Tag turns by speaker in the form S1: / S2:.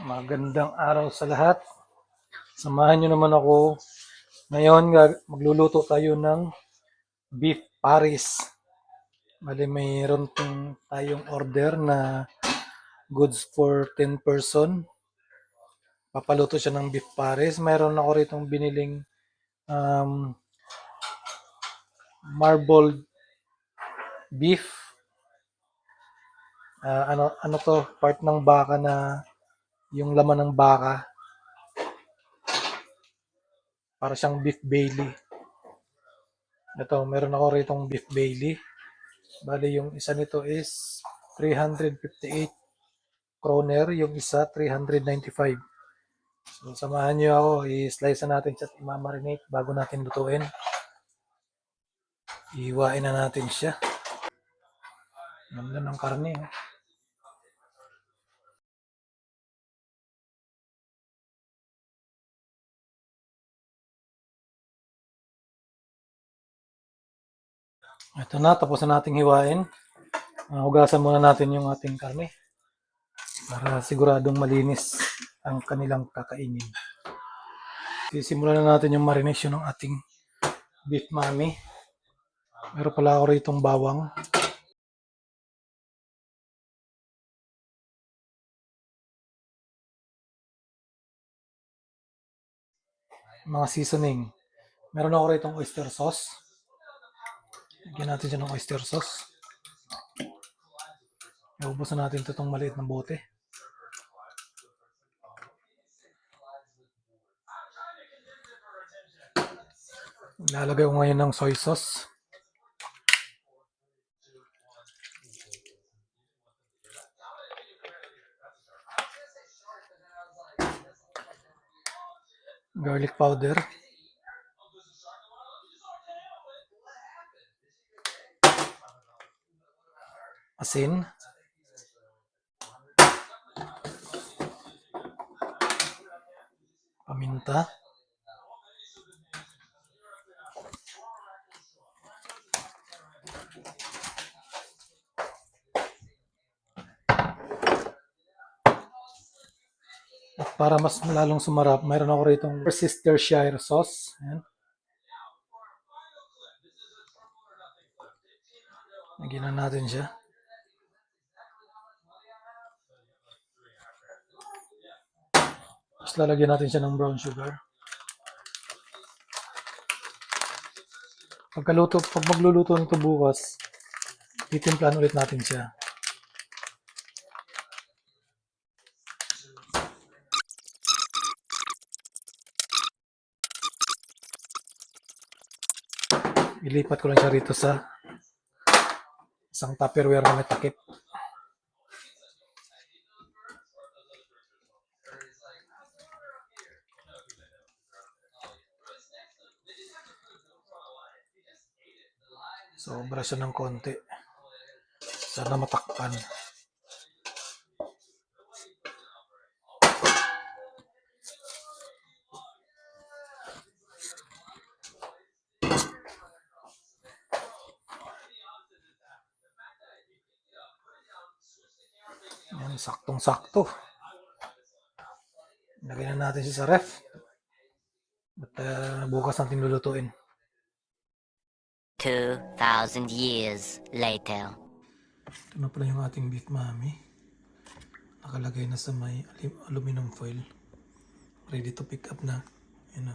S1: Magandang araw sa lahat. Samahan nyo naman ako. Ngayon, magluluto tayo ng beef paris. Bali, mayroon tayong order na goods for 10 person. Papaluto siya ng beef paris. Mayroon ako rito biniling marbled beef. Ano to? Part ng baka na yung laman ng baka. Para siyang beef bailey. Ito, meron ako rito beef bailey. Bali, yung isa nito is 358 kroner, yung isa 395. So, samahan nyo ako, i-slice na natin siya at i-marinate bago natin lutuin. Ihiwain na natin siya. Ganda ng karne. Oh. Ito na, tapos na nating hiwain. Hugasan muna natin yung ating karne para siguradong malinis ang kanilang kakainin. Sisimulan na natin yung marination ng ating beef mami. Meron pala ako rito bawang. Mga seasoning. Meron ako rito oyster sauce. Lagyan natin siya ng oyster sauce. Iubusan natin itong maliit na bote. Lalagay ko ngayon ng soy sauce. Garlic powder. Asin. Paminta. At para mas lalong sumarap, mayroon ako rito Worcestershire sauce. Ayan. Lagyan na natin siya. Tapos lalagyan natin siya ng brown sugar. Pag magluluto nito bukas, titimplahan ulit natin siya. Ilipat ko lang siya rito sa isang tupperware na may takip. Sobra siya ng konti. Sana matakpan. Yan, saktong-sakto. Lagyan na natin siya sa ref. At bukas natin lulutuin.
S2: 2,000 years later.
S1: Ito na pala yung ating beef mami. Nakalagay na sa may aluminum foil. Ready to pick up na. Yan na.